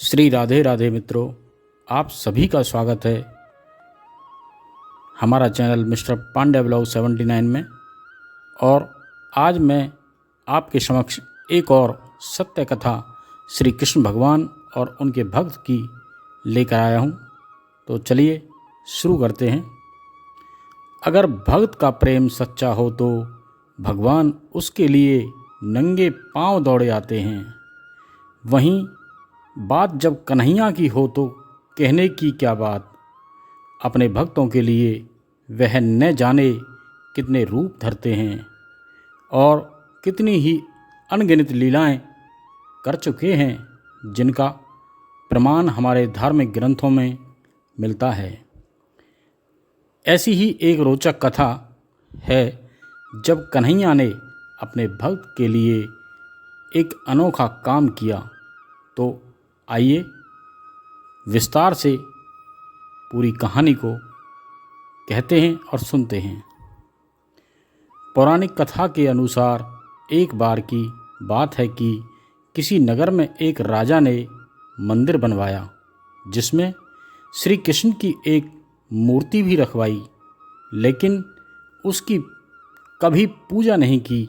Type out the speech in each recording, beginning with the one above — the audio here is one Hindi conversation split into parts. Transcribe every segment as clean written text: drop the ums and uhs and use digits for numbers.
श्री राधे राधे मित्रों, आप सभी का स्वागत है हमारा चैनल मिस्टर पांडे ब्लॉग 79 में। और आज मैं आपके समक्ष एक और सत्य कथा श्री कृष्ण भगवान और उनके भक्त की लेकर आया हूँ। तो चलिए शुरू करते हैं। अगर भक्त का प्रेम सच्चा हो तो भगवान उसके लिए नंगे पांव दौड़े आते हैं। वहीं बात जब कन्हैया की हो तो कहने की क्या बात। अपने भक्तों के लिए वह न जाने कितने रूप धरते हैं और कितनी ही अनगिनत लीलाएं कर चुके हैं, जिनका प्रमाण हमारे धार्मिक ग्रंथों में मिलता है। ऐसी ही एक रोचक कथा है जब कन्हैया ने अपने भक्त के लिए एक अनोखा काम किया। तो आइए विस्तार से पूरी कहानी को कहते हैं और सुनते हैं। पौराणिक कथा के अनुसार एक बार की बात है कि किसी नगर में एक राजा ने मंदिर बनवाया, जिसमें श्री कृष्ण की एक मूर्ति भी रखवाई, लेकिन उसकी कभी पूजा नहीं की।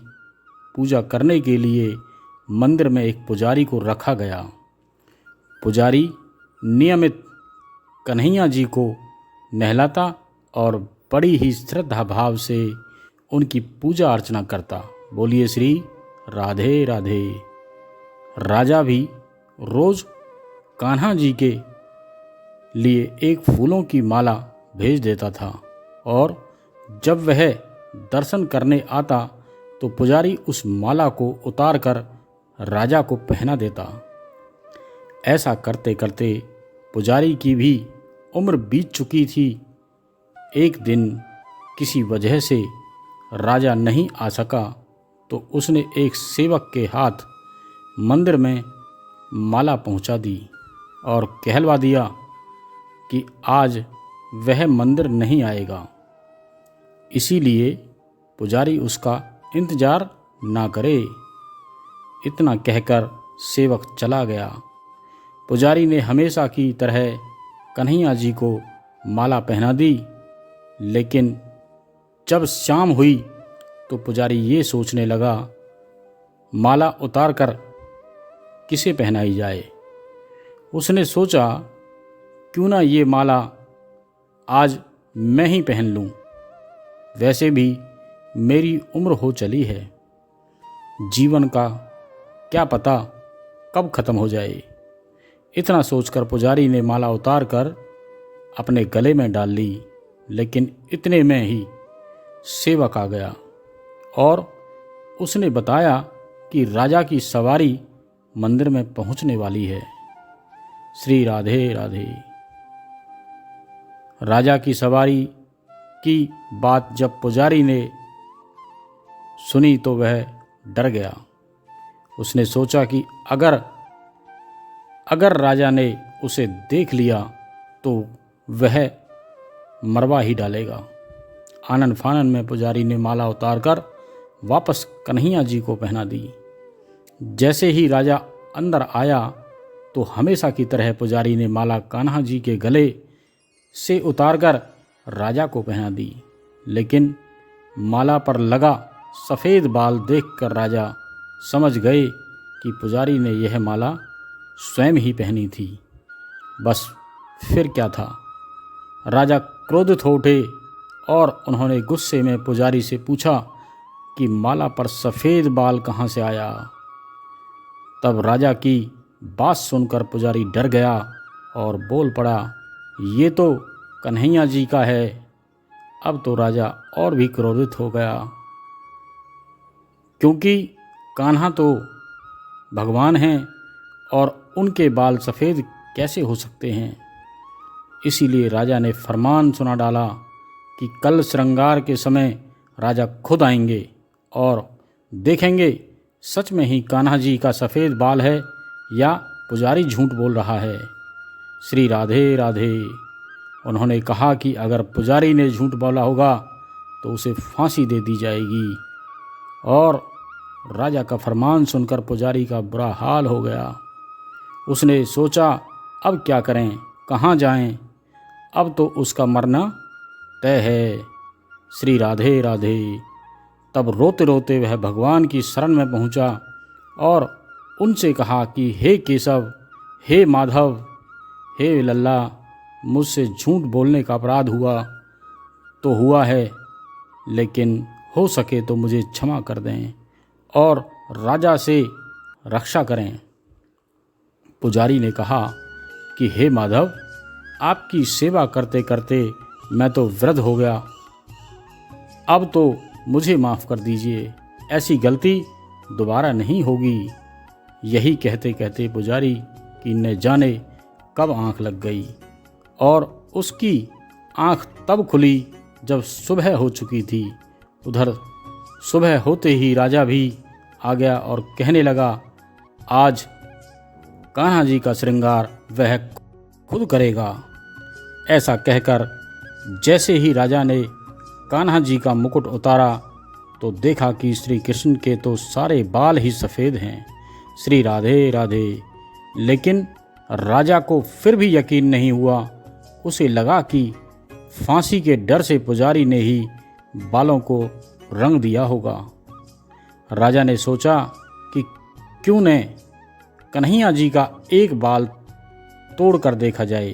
पूजा करने के लिए मंदिर में एक पुजारी को रखा गया। पुजारी नियमित कन्हैया जी को नहलाता और बड़ी ही श्रद्धा भाव से उनकी पूजा अर्चना करता। बोलिए श्री राधे राधे। राजा भी रोज कान्हा जी के लिए एक फूलों की माला भेज देता था, और जब वह दर्शन करने आता तो पुजारी उस माला को उतार कर राजा को पहना देता। ऐसा करते करते पुजारी की भी उम्र बीत चुकी थी। एक दिन किसी वजह से राजा नहीं आ सका तो उसने एक सेवक के हाथ मंदिर में माला पहुंचा दी और कहलवा दिया कि आज वह मंदिर नहीं आएगा, इसीलिए पुजारी उसका इंतजार ना करे। इतना कहकर सेवक चला गया। पुजारी ने हमेशा की तरह कन्हैया जी को माला पहना दी, लेकिन जब शाम हुई तो पुजारी ये सोचने लगा, माला उतार कर किसे पहनाई जाए। उसने सोचा, क्यों ना ये माला आज मैं ही पहन लूं, वैसे भी मेरी उम्र हो चली है, जीवन का क्या पता कब खत्म हो जाए। इतना सोचकर पुजारी ने माला उतार कर अपने गले में डाल ली, लेकिन इतने में ही सेवक आ गया और उसने बताया कि राजा की सवारी मंदिर में पहुंचने वाली है। श्री राधे राधे। राजा की सवारी की बात जब पुजारी ने सुनी तो वह डर गया। उसने सोचा कि अगर राजा ने उसे देख लिया तो वह मरवा ही डालेगा। आनन फानन में पुजारी ने माला उतारकर वापस कन्हैया जी को पहना दी। जैसे ही राजा अंदर आया तो हमेशा की तरह पुजारी ने माला कान्हा जी के गले से उतारकर राजा को पहना दी, लेकिन माला पर लगा सफ़ेद बाल देखकर राजा समझ गए कि पुजारी ने यह माला स्वयं ही पहनी थी। बस फिर क्या था। राजा क्रोधित हो उठे और उन्होंने गुस्से में पुजारी से पूछा कि माला पर सफ़ेद बाल कहाँ से आया। तब राजा की बात सुनकर पुजारी डर गया और बोल पड़ा, ये तो कन्हैया जी का है। अब तो राजा और भी क्रोधित हो गया, क्योंकि कान्हा तो भगवान हैं और उनके बाल सफ़ेद कैसे हो सकते हैं। इसीलिए राजा ने फरमान सुना डाला कि कल श्रृंगार के समय राजा खुद आएंगे और देखेंगे सच में ही कान्हा जी का सफ़ेद बाल है या पुजारी झूठ बोल रहा है। श्री राधे राधे। उन्होंने कहा कि अगर पुजारी ने झूठ बोला होगा तो उसे फांसी दे दी जाएगी। और राजा का फरमान सुनकर पुजारी का बुरा हाल हो गया उसने सोचा अब क्या करें, कहाँ जाएं? अब तो उसका मरना तय है। श्री राधे राधे। तब रोते रोते वह भगवान की शरण में पहुंचा और उनसे कहा कि हे केशव, हे माधव, हे लल्ला, मुझसे झूठ बोलने का अपराध हुआ तो हुआ है, लेकिन हो सके तो मुझे क्षमा कर दें और राजा से रक्षा करें। पुजारी ने कहा कि हे माधव, आपकी सेवा करते करते मैं तो वृद्ध हो गया, अब तो मुझे माफ़ कर दीजिए, ऐसी गलती दोबारा नहीं होगी। यही कहते कहते पुजारी की न जाने कब आंख लग गई और उसकी आंख तब खुली जब सुबह हो चुकी थी। उधर सुबह होते ही राजा भी आ गया और कहने लगा, आज कान्हा जी का श्रृंगार वह खुद करेगा। ऐसा कहकर जैसे ही राजा ने कान्हा जी का मुकुट उतारा तो देखा कि श्री कृष्ण के तो सारे बाल ही सफ़ेद हैं। श्री राधे राधे। लेकिन राजा को फिर भी यकीन नहीं हुआ। उसे लगा कि फांसी के डर से पुजारी ने ही बालों को रंग दिया होगा। राजा ने सोचा कि क्यों न कन्हैया जी का एक बाल तोड़ कर देखा जाए।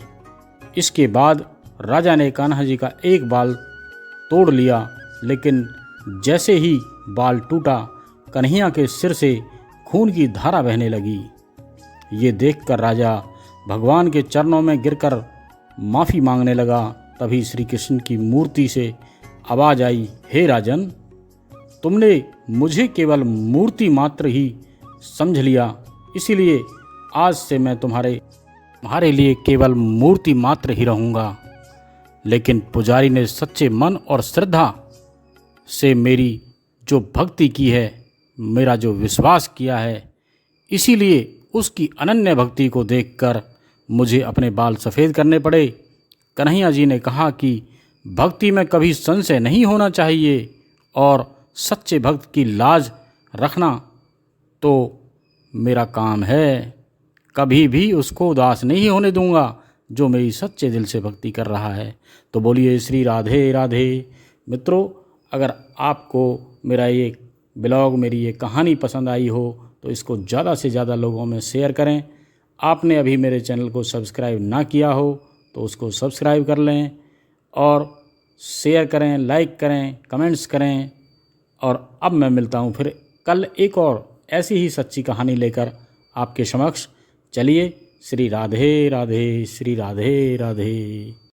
इसके बाद राजा ने कान्हा जी का एक बाल तोड़ लिया, लेकिन जैसे ही बाल टूटा कन्हैया के सिर से खून की धारा बहने लगी। ये देखकर राजा भगवान के चरणों में गिरकर माफ़ी मांगने लगा। तभी श्री कृष्ण की मूर्ति से आवाज़ आई, हे राजन, तुमने मुझे केवल मूर्ति मात्र ही समझ लिया, इसीलिए आज से मैं तुम्हारे लिए केवल मूर्ति मात्र ही रहूँगा। लेकिन पुजारी ने सच्चे मन और श्रद्धा से मेरी जो भक्ति की है, मेरा जो विश्वास किया है, इसीलिए उसकी अनन्य भक्ति को देखकर मुझे अपने बाल सफ़ेद करने पड़े। कन्हैया जी ने कहा कि भक्ति में कभी संशय नहीं होना चाहिए और सच्चे भक्त की लाज रखना तो मेरा काम है। कभी भी उसको उदास नहीं होने दूंगा जो मेरी सच्चे दिल से भक्ति कर रहा है। तो बोलिए श्री राधे राधे। मित्रों, अगर आपको मेरा ये ब्लॉग, मेरी ये कहानी पसंद आई हो तो इसको ज़्यादा से ज़्यादा लोगों में शेयर करें। आपने अभी मेरे चैनल को सब्सक्राइब ना किया हो तो उसको सब्सक्राइब कर लें और शेयर करें, लाइक करें, कमेंट्स करें। और अब मैं मिलता हूँ फिर कल एक और ऐसी ही सच्ची कहानी लेकर आपके समक्ष। चलिए, श्री राधे राधे, श्री राधे राधे।